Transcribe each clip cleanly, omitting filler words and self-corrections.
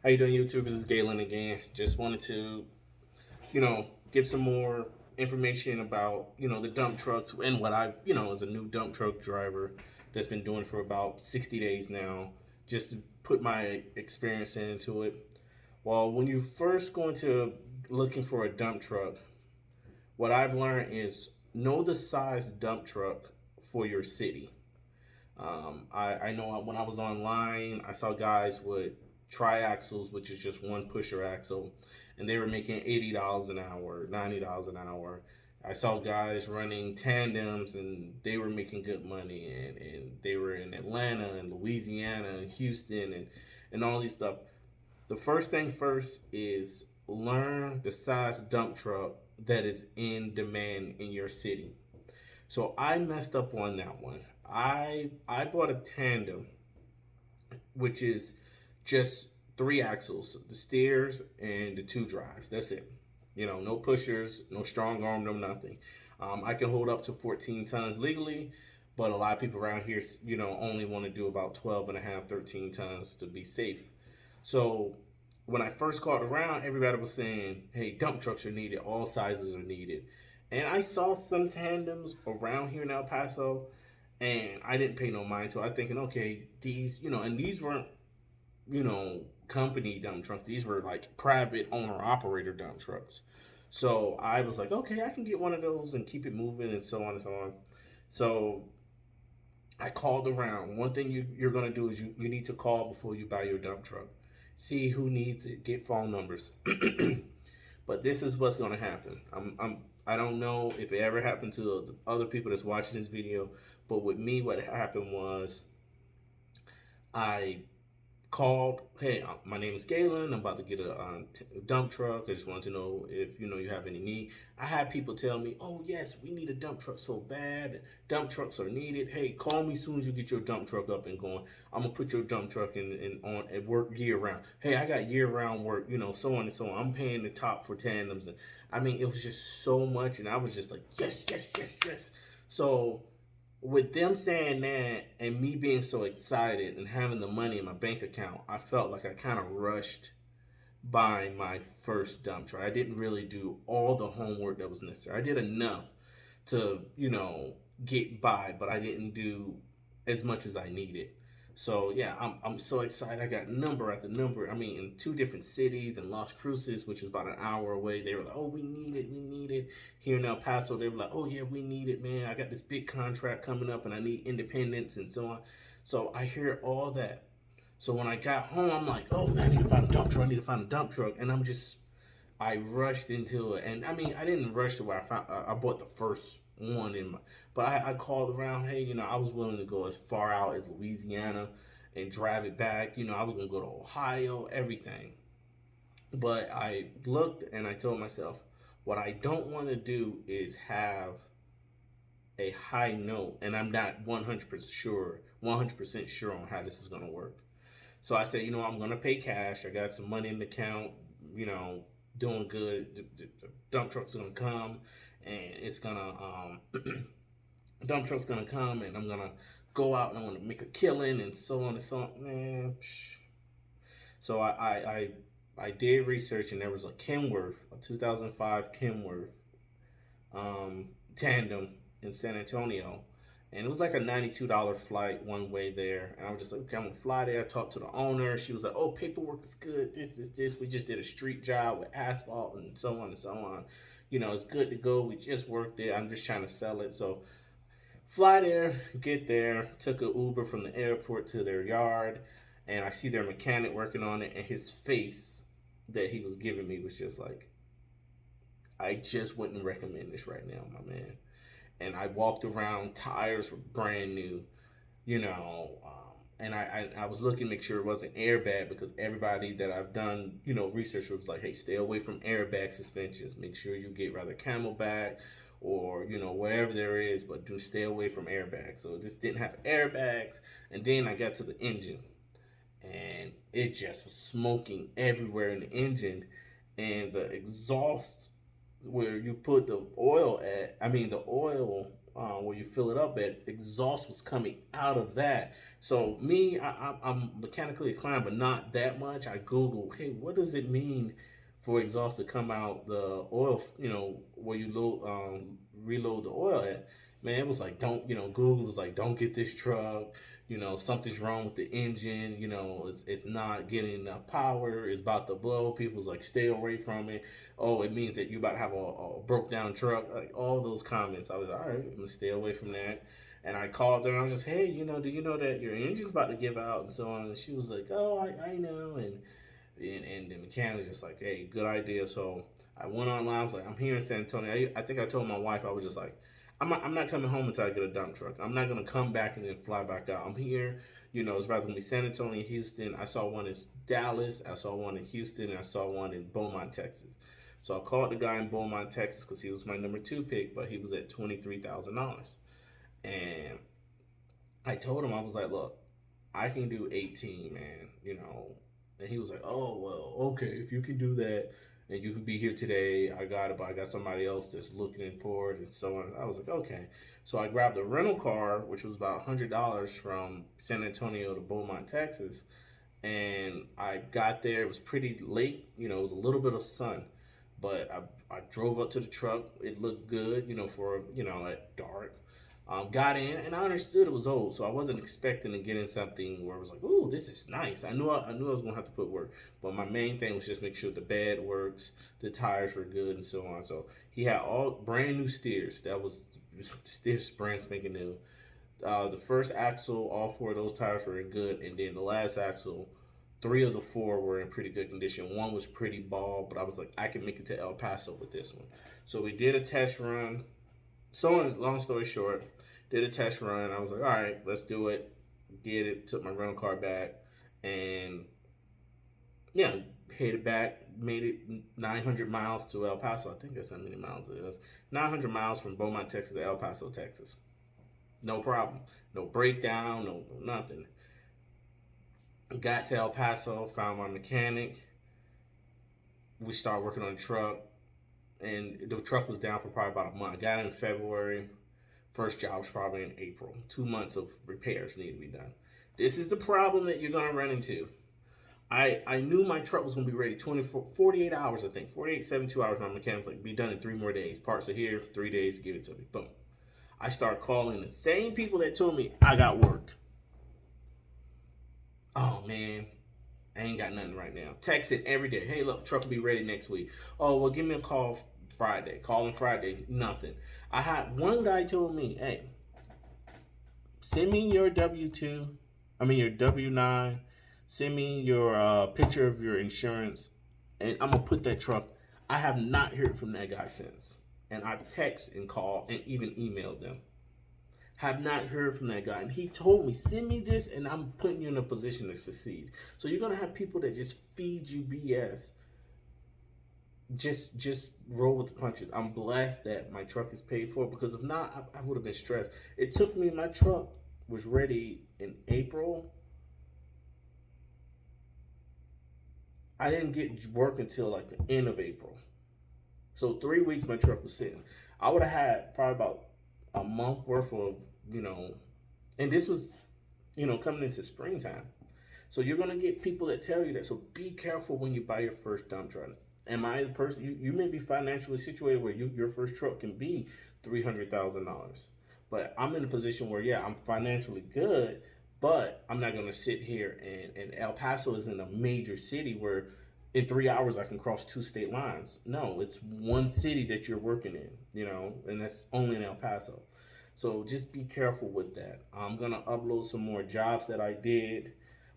How you doing, YouTube? This is Galen again. Just wanted to, give some more information about, the dump trucks and what I've, as a new dump truck driver that's been doing for about 60 days now, just to put my experience into it. Well, when you first go into looking for a dump truck, what I've learned is know the size dump truck for your city. I know when I was online, I saw guys with triaxles, which is just one pusher axle, and they were making $80 an hour, $90 an hour. I saw guys running tandems, and they were making good money, and they were in Atlanta and Louisiana and Houston and all these stuff. The first thing first is learn the size dump truck that is in demand in your city. So I messed up on that one. I bought a tandem, which is just three axles, the steers and the two drives. That's it. No pushers, no strong arm, no nothing. I can hold up to 14 tons legally, but a lot of people around here, only want to do about 12 and a half, 13 tons to be safe. So when I first called around, everybody was saying, hey, dump trucks are needed, all sizes are needed. And I saw some tandems around here in El Paso, and I didn't pay no mind to it. I thinking, okay, these, and these weren't, company dump trucks. These were like private owner operator dump trucks. So I was like, okay, I can get one of those and keep it moving and so on and so on. So I called around. One thing you're going to do is you need to call before you buy your dump truck. See who needs it. Get phone numbers. But this is what's going to happen. I don't know if it ever happened to the other people that's watching this video, but with me, what happened was I called, hey, my name is Galen. I'm about to get a dump truck. I just wanted to know if you have any need. I had people tell me, oh yes, we need a dump truck so bad. Dump trucks are needed. Hey, call me as soon as you get your dump truck up and going. I'm gonna put your dump truck in on and work year round. Hey, I got year round work. So on and so on. I'm paying the top for tandems, and I mean, it was just so much, and I was just like, yes, yes, yes, yes. So with them saying that and me being so excited and having the money in my bank account, I felt like I kind of rushed buying my first dump truck. I didn't really do all the homework that was necessary. I did enough to, get by, but I didn't do as much as I needed. So yeah, I'm so excited. I got number after number. I mean, in two different cities, in Las Cruces, which is about an hour away, they were like, "Oh, we need it, we need it." Here in El Paso, they were like, "Oh yeah, we need it, man. I got this big contract coming up, and I need independence and so on." So I hear all that. So when I got home, I'm like, "Oh man, I need to find a dump truck. I need to find a dump truck," and I rushed into it, and I mean, I didn't rush to where I found. I bought the first one in my, but I called around. Hey, I was willing to go as far out as Louisiana and drive it back. I was gonna go to Ohio, everything. But I looked and I told myself, what I don't want to do is have a high note, and I'm not 100% sure on how this is gonna work. So I said, I'm gonna pay cash. I got some money in the account. You know, doing good. The dump truck's gonna come, and it's gonna dump truck's gonna come, and I'm gonna go out and I'm gonna make a killing and so on and so on. Man, psh. So I did research, and there was a Kenworth, a 2005 Kenworth tandem in San Antonio. And it was like a $92 flight one way there. And I was just like, okay, I'm gonna fly there. I talked to the owner. She was like, oh, paperwork is good. This. We just did a street job with asphalt and so on and so on. It's good to go. We just worked there. I'm just trying to sell it. So fly there, get there, took an Uber from the airport to their yard, and I see their mechanic working on it, and his face that he was giving me was just like, I just wouldn't recommend this right now, my man. And I walked around, tires were brand new, and I was looking to make sure it wasn't airbag, because everybody that I've done, research was like, hey, stay away from airbag suspensions. Make sure you get rather Camelback or, wherever there is, but do stay away from airbags. So it just didn't have airbags. And then I got to the engine, and it just was smoking everywhere in the engine, and the exhaust where you put the oil at, I mean the oil where you fill it up at, exhaust was coming out of that. So me, I'm mechanically inclined, but not that much. I Google, hey, what does it mean for exhaust to come out the oil? Where you reload the oil at. Man, it was like, don't, Google was like, don't get this truck. Something's wrong with the engine. It's not getting enough power. It's about to blow. People's like, stay away from it. Oh, it means that you about to have a broke down truck. Like all those comments. I was like, all right, I'm gonna stay away from that. And I called her and I was just, hey, do you know that your engine's about to give out and so on? And she was like, oh, I know. And the mechanic was just like, hey, good idea. So I went online. I was like, I'm here in San Antonio. I think I told my wife, I was just like, I'm not coming home until I get a dump truck. I'm not gonna come back and then fly back out. I'm here. It's rather gonna be San Antonio, Houston. I saw one in Dallas. I saw one in Houston. And I saw one in Beaumont, Texas. So I called the guy in Beaumont, Texas, because he was my number 2 pick, but he was at $23,000. And I told him, I was like, look, I can do 18, man. And he was like, oh well, okay, if you can do that and you can be here today, I got it, but I got somebody else that's looking for it and so on. I was like, okay. So I grabbed a rental car, which was about $100 from San Antonio to Beaumont, Texas. And I got there, it was pretty late, it was a little bit of sun. But I drove up to the truck. It looked good, for, at dark. Got in, and I understood it was old, so I wasn't expecting to get in something where I was like, "Ooh, this is nice." I knew I was gonna have to put work, but my main thing was just make sure the bed works, the tires were good, and so on. So he had all brand new steers. That was steers brand spanking new. The first axle, all 4 of those tires were in good, and then the last axle, 3 of the 4 were in pretty good condition. One was pretty bald, but I was like, I can make it to El Paso with this one. So we did a test run. So long story short, did a test run. I was like, all right, let's do it. Did it, took my rental car back, and yeah, headed back, made it 900 miles to El Paso. I think that's how many miles it is. 900 miles from Beaumont, Texas to El Paso, Texas. No problem. No breakdown, no nothing. Got to El Paso, found my mechanic. We started working on the truck, and the truck was down for probably about a month. I got in February. First job was probably in April. 2 months of repairs need to be done. This is the problem that you're going to run into. I knew my truck was going to be ready 48 hours, I think. 48, 72 hours. My mechanic like, be done in 3 more days. Parts are here, 3 days, give it to me. Boom. I start calling the same people that told me I got work. Oh, man. I ain't got nothing right now. Texting every day. Hey, look, truck will be ready next week. Oh, well, give me a call Friday. Calling Friday. Nothing. I had one guy told me, hey, send me your W-2. Your W-9. Send me your picture of your insurance. And I'm going to put that truck. I have not heard from that guy since. And I've texted and called and even emailed them. Have not heard from that guy. And he told me, send me this and I'm putting you in a position to succeed. So you're going to have people that just feed you BS. Just roll with the punches. I'm blessed that my truck is paid for, because if not, I would have been stressed. It took me, my truck was ready in April. I didn't get work until like the end of April. So 3 weeks my truck was sitting. I would have had probably about a month worth of, and this was, coming into springtime. So you're going to get people that tell you that. So be careful when you buy your first dump truck. Am I the person, you may be financially situated where your first truck can be $300,000. But I'm in a position where, yeah, I'm financially good, but I'm not going to sit here and El Paso is in a major city where in 3 hours I can cross 2 state lines. No, it's one city that you're working in, and that's only in El Paso. So just be careful with that. I'm going to upload some more jobs that I did,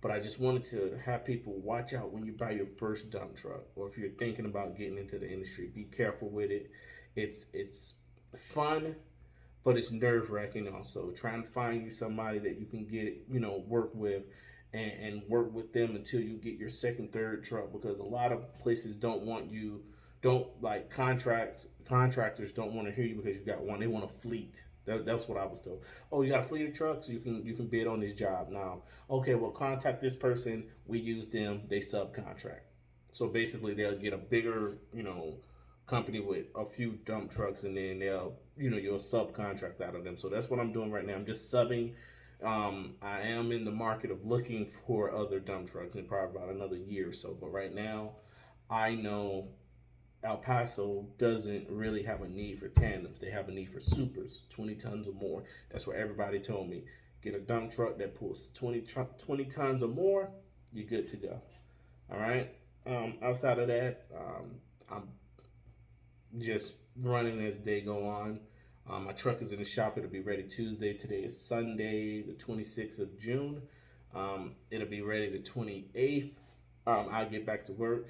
but I just wanted to have people watch out when you buy your first dump truck, or if you're thinking about getting into the industry, be careful with it. It's fun, but it's nerve-wracking also. Trying to find you somebody that you can get, work with and work with them until you get your second, third truck, because a lot of places contractors don't want to hear you because you got one. They want a fleet. That's what I was told. Oh, you got a fleet of trucks? You can bid on this job now. Okay, well, contact this person. We use them. They subcontract. So basically, they'll get a bigger, company with a few dump trucks, and then you'll subcontract out of them. So that's what I'm doing right now. I'm just subbing. I am in the market of looking for other dump trucks in probably about another year or so. But right now, I know El Paso doesn't really have a need for tandems. They have a need for supers, 20 tons or more. That's what everybody told me. Get a dump truck that pulls 20 tons or more, you're good to go. All right. Outside of that, I'm just running as they go on. My truck is in the shop. It'll be ready Tuesday. Today is Sunday, the 26th of June. It'll be ready the 28th. I'll get back to work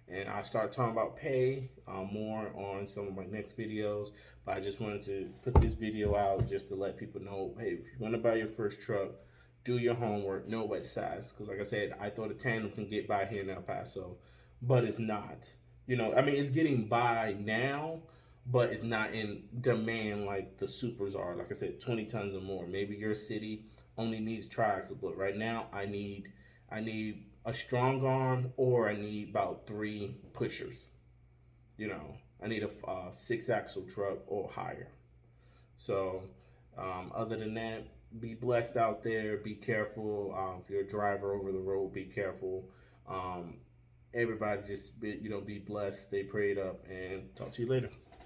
and I'll start talking about pay more on some of my next videos. But I just wanted to put this video out just to let people know, hey, if you're going to buy your first truck, do your homework, know what size. Because like I said, I thought a tandem can get by here in El Paso, but it's not. I mean, it's getting by now, but it's not in demand like the supers are. Like I said, 20 tons or more. Maybe your city only needs triaxle, but right now I need a strong arm, or I need about 3 pushers. I need a 6-axle truck or higher. So other than that, be blessed out there. Be careful. If you're a driver over the road, be careful. Everybody just be blessed, stay prayed up, and talk to you later.